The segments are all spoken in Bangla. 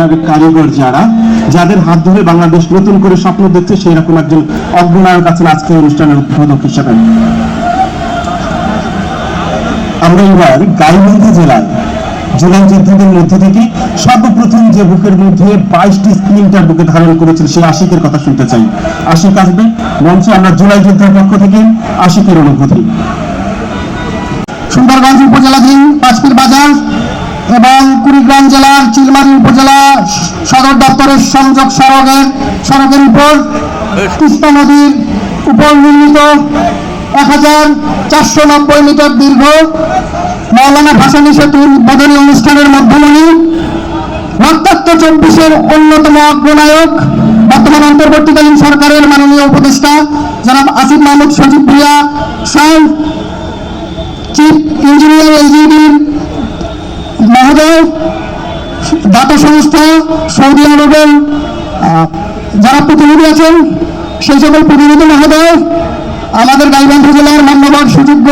অগ্রনায়ক কারিগর যাদের হাত ধরে বাংলাদেশ নতুন করে স্বপ্ন দেখছে, সেই রকম একজন অগ্রনায়ক আছেন আজকের অনুষ্ঠানের উদ্বোধক হিসেবে। আমরা এবার গাইবান্ধা জেলায় জুলাই যোদ্ধাদের মধ্যে থেকে সর্বপ্রথম যে বুকের মধ্যে 22টি স্প্লিন্টার বুকে ধারণ করেছিল সেই আশিকের কথা শুনতে চাই। আশিক আসবে মঞ্চে। আমরা জুলাই যোদ্ধার পক্ষ থেকে আশিকের অনুভূতি। সুন্দরগঞ্জ উপজেলাধীন পাঁচপির বাজার এবং কুড়িগ্রাম জেলার চিলমারী উপজেলা সদর দপ্তরের সংযোগ সড়কের উপর তিস্তা নদীর উপর নির্মিত 1490 মিটার দীর্ঘ মৌলানা ভাসানী সেতুর উদ্বোধনী অনুষ্ঠানের মধ্যমণি রক্তাক্ত 24-এর অন্যতম অগ্রনায়ক বর্তমান অন্তর্বর্তীকালীন সরকারের মাননীয় উপদেষ্টা জনাব আসিফ মাহমুদ সজীব ভুঁইয়া সাহেব, চিফ ইঞ্জিনিয়ার এলজিডি মহোদয়, দাতা সংস্থা সৌদি আরবের যারা প্রতিনিধি আছেন সেই সকল প্রতিনিধি মহোদয়, আমাদের গাইবান্ধা জেলার মান্যবর সুযোগ্য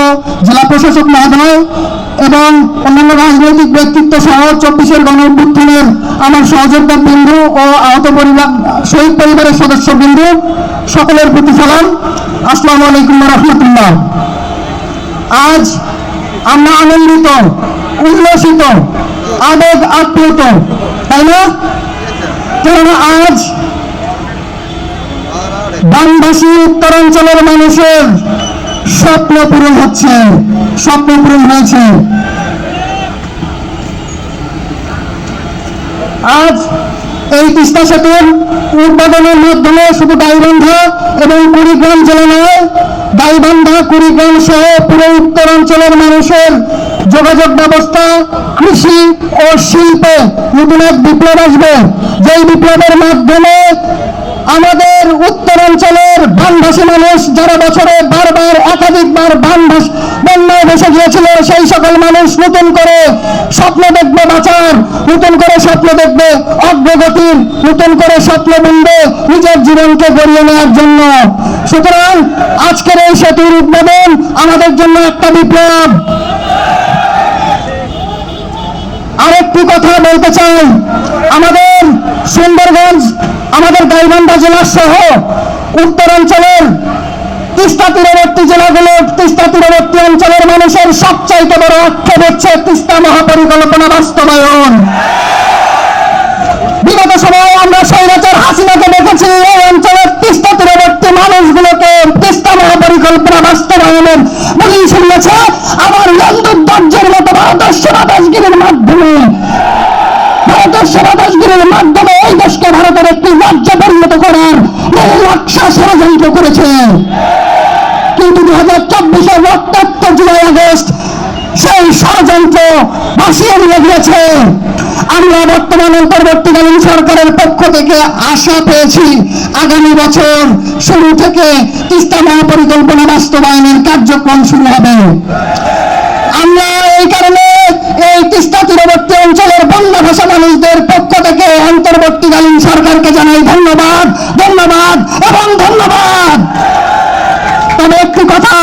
জেলা প্রশাসক মহোদয় এবং অন্যান্য রাজনৈতিক ব্যক্তিত্ব সহ 24-এর গণ অভ্যুত্থানের আমার সহযোদ্ধা বিন্দু ও আহত পরিবার শহীদ পরিবারের সদস্য বিন্দু, সকলের প্রতি সালাম। আসসালামু আলাইকুম ওয়া রাহমাতুল্লাহ। আজ আমরা আনন্দিত, উল্লসিত, আবেগ আপ্লুত, তাই না? কেননা আজ বানবাসী উত্তরাঞ্চলের মানুষের স্বপ্ন পূরণ হচ্ছে, স্বপ্ন পূরণ হয়েছে। আজ এই তিস্তা সেতুর উদ্বোধনের মাধ্যমে শুধু গাইবান্ধা এবং কুড়িগ্রাম জেলা নয়, গাইবান্ধা, কুড়িগ্রাম সহ পুরো উত্তরাঞ্চলের মানুষের যোগাযোগ ব্যবস্থা, কৃষি ও শিল্পে নতুন এক বিপ্লব আসবে, যেই বিপ্লবের মাধ্যমে আমাদের উত্তরাঞ্চলের বানভাসী মানুষ যারা বছরে বারবার একাধিকবার বন্যায় ভেসে গিয়েছিল, সেই সকল মানুষ নতুন করে স্বপ্ন দেখবে বাঁচার, নতুন করে স্বপ্ন দেখবে অগ্রগতির, নতুন করে স্বপ্ন বুনবে নিজের জীবনকে গড়িয়ে নেওয়ার জন্য। সুতরাং আজকের এই সেতুর উদ্বোধন আমাদের জন্য একটা বিপ্লব। আরেকটি কথা বলতে চাই, আমাদের সুন্দরগঞ্জ, আমাদের গাইবান্ধা জেলা সহ উত্তরাঞ্চলের তিস্তা তীরবর্তী জেলাগুলো, তিস্তা তীরবর্তী অঞ্চলের মানুষের সবচাইতে বড় আক্ষেপ হচ্ছে তিস্তা মহাপরিকল্পনা বাস্তবায়ন। বিগত সময়ে আমরা স্বৈরাচার হাসিনাকে দেখেছি এই অঞ্চলের তিস্তা তীরবর্তী মানুষগুলোকে তিস্তা মহাপরিকল্পনা বাস্তবায়নের বলেই শুনিয়েছে। আবার লন্দুদ্দার্যের মতো ভারতের সেবা দাসগিরির মাধ্যমে এই দেশকে ভারতের একটি রাজ্যে পরিণত করার নকশা ষড়যন্ত্র করেছে। কিন্তু 2024-এর রক্তাক্ত জুলাই আগস্ট সেই ষড়যন্ত্র ভাসিয়ে দিয়ে গিয়েছে। আমরা বর্তমান অন্তর্বর্তীকালীন সরকারের পক্ষ থেকে আশা পেয়েছি আগামী বছর শুরু থেকে তিস্তা মহাপরিকল্পনা বাস্তবায়নের কার্যক্রম শুরু হবে। আমরা এই কারণে এই তিস্তা তীরবর্তী অঞ্চলের বাংলা ভাষা মানুষদের পক্ষ থেকে অন্তর্বর্তীকালীন সরকারকে জানাই ধন্যবাদ, ধন্যবাদ এবং ধন্যবাদ। তবে একটি কথা,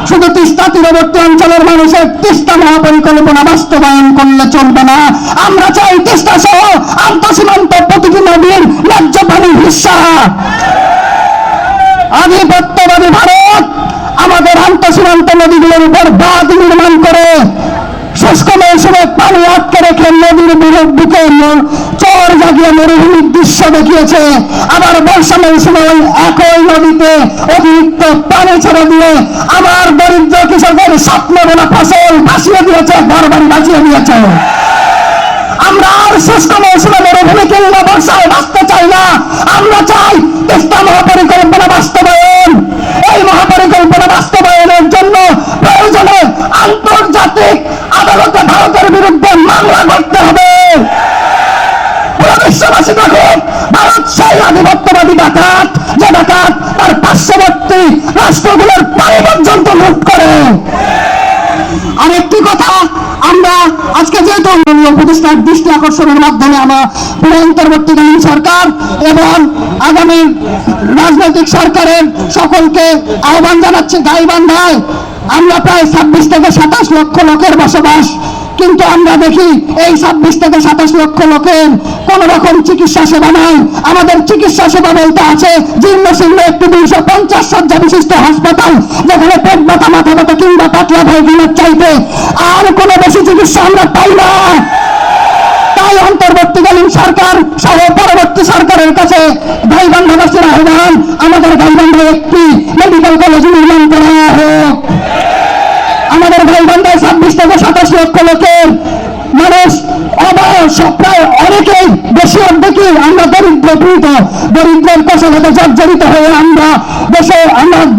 শুধু তিস্তা তীরবর্তী অঞ্চলের মানুষের তিস্তা মহাপরিকল্পনা বাস্তবায়ন করলে চলবে না। আমরা চাই তিস্তা সহ আন্তঃসীমান্ত প্রতিটি নদীর ন্যায্য পানির হিস্সা। আধিপত্যবাদী ভারত আমাদের আন্তঃসীমান্ত নদীগুলোর উপর বাঁধ নির্মাণ করে শুষ্ক মৌসুমে পানি আটকে রেখে নদীর বুকে চর জাগিয়ে মরুভূমির দৃশ্য দেখিয়েছে। আবার বর্ষা মৌসুমে ওই একই নদীতে অতিরিক্ত পানি ছেড়ে দিয়ে আমার দরিদ্র কৃষকের স্বপ্ন বোনা ফসল ভাসিয়ে দিয়েছে, ঘরবাড়ি ভাসিয়ে দিয়েছে। আমরা আর শুষ্ক মৌসুমে মরুভূমি কিংবা বর্ষায় বাঁচতে চাই না। আমরা চাই তিস্তা মহাপরিকল্পনা বাস্তবায়ন। এই মহাপরিকল্পনা বাস্তবায়নের জন্য প্রয়োজনে আন্তর্জাতিক আদালতে ভারতের বিরুদ্ধে মামলা করতে হবে। পুরো বিশ্ববাসী দেখুন, ভারত সেই আধিপত্যবাদী ডাকাত যে ডাকাত তার পার্শ্ববর্তী রাষ্ট্রগুলোর পানি পর্যন্ত লুট করে। আরেকটি কথা, আমরা আজকে যেহেতু উপদেষ্টার দৃষ্টি আকর্ষণের মাধ্যমে আমরা পুরো অন্তর্বর্তীকালীন সরকার এবং আগামী রাজনৈতিক সরকারের সকলকে আহ্বান জানাচ্ছি, গাইবান্ধায় আমরা প্রায় 26 থেকে 27 লক্ষ লোকের বসবাস, কিন্তু আমরা দেখি এই 26 থেকে 27 লক্ষ লোকের কোন রকম চিকিৎসা সেবা নাই। আমাদের চিকিৎসা সেবা বলতে আছে জীর্ণ শীর্ণ একটি 250 শয্যা বিশিষ্ট হাসপাতাল, যেখানে পেট ব্যথা, মাথা ব্যথা কিংবা পাতলা পায়খানার চাইতে আর কোনো বেশি চিকিৎসা আমরা পাই না। তাই অন্তর্বর্তীকালীন সরকার সহ পরবর্তী সরকারের কাছে গাইবান্ধাবাসীর আহ্বান, আমাদের গাইবান্ধায় একটি মেডিকেল কলেজ নির্মাণ করা হোক। আমাদের গাইবান্ধায় 26 থেকে 27 লক্ষ লোকের মানুষ প্রায় অনেকেই বেশি অর্ধেকই আমরা দরিদ্রের কষাঘাতে জর্জরিত হয়ে আমরা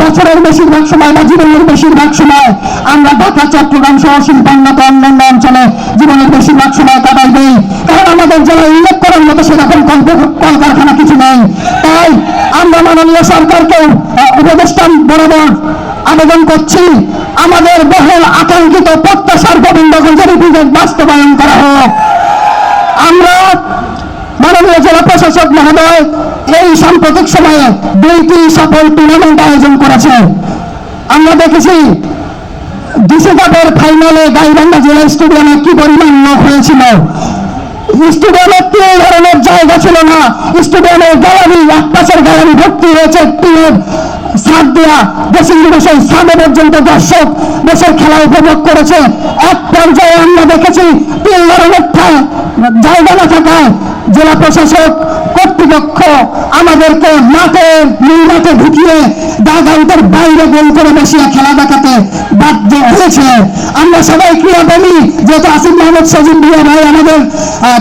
বছরের বেশিরভাগ সময় বা জীবনের বেশিরভাগ সময় আমরা ঢাকা, চট্টগ্রাম সহ শিল্পান্নত অন্যান্য অঞ্চলে জীবনের বেশিরভাগ সময় কাটাই দেই, কারণ আমাদের জেলায় উল্লেখ করার মতো সেরকম কলকারখানা কিছু নেই। তাই আমরা মাননীয় সরকারকে উপদেষ্টা বরাবর আবেদন করছি, আমাদের বহুল আকাঙ্ক্ষিত প্রত্যাশার গোবিন্দগঞ্জের বিবেক বাস্তবায়ন করা হোক। আমরা মাননীয় জেলা প্রশাসক মহোদয় এই সাম্প্রতিক সময়ে 2টি সফল টুর্নামেন্ট আয়োজন করেছে। আমরা দেখেছি ডিসি কাপের ফাইনালে গাইবান্ধা জেলা স্টেডিয়ামে কি পরিমাণ লোক হয়েছিল। স্টেডিয়ামে 3 ধরনের জায়গা ছিল না। স্টেডিয়ামের গ্যালারি, এক পাশের গ্যালারি ভর্তি হয়েছে টিমের ছাদ দেওয়া, ড্রেসিং রুমে সেই ছাদে পর্যন্ত দর্শক বসে খেলা উপভোগ করেছে। এক পর্যায়ে আমরা দেখেছি 3 ধরনের জায়গা না থাকায় জেলা প্রশাসক কর্তৃপক্ষ আমাদেরকে নীল মাঠে ঢুকিয়ে ডাগআউটের বাইরে গোল করে বসিয়ে খেলা দেখাতে বাধ্য হয়েছে। আমরা সবাই ক্রীড়াপ্রেমী, যেহেতু আসিফ মাহমুদ সজীব ভাই আমাদের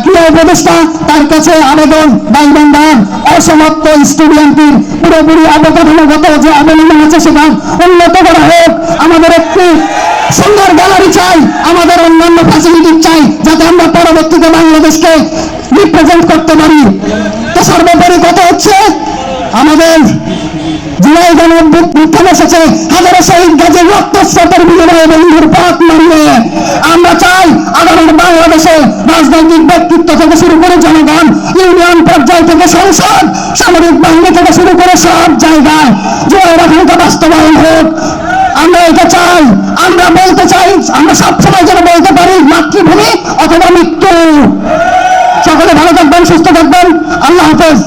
ক্রীড়া উপদেষ্টা, তার কাছে আবেদন গাইবান্ধার অসমাপ্ত স্টেডিয়ামটির পুরোপুরি অবকাঠামোগত যে অবলম্বন আছে সেটা উন্নত করা হোক। আমাদের একটি সুন্দর গ্যালারি চাই, আমাদের অন্যান্য ফ্যাসিলিটি চাই, যাতে আমরা পরবর্তীতে বাংলাদেশকে রিপ্রেজেন্ট করতে পারি। তো সর্বোপরি কথা হচ্ছে আমাদের জুলাই গণঅভ্যুত্থান এসেছে হাজারো শহীদ গাজীর রক্তস্রোতের বিনিময়ে বন্ধুর পথ মারিয়ে। আমরা চাই আগামী বাংলাদেশে রাজনৈতিক ব্যক্তিত্ব থেকে শুরু করে জনগণ, ইউনিয়ন পর্যায় থেকে সংসদ, সামরিক বাহিনী থেকে শুরু করে সব জায়গায় জুলাই আকাঙ্ক্ষা বাস্তবায়ন হোক। আমরা এটা চাই, আমরা বলতে চাই, আমরা সবসময় যেন বলতে পারি মাতৃভূমি অথবা মৃত্যু। সকলে ভালো থাকবেন, সুস্থ থাকবেন, আল্লাহ হাফেজ।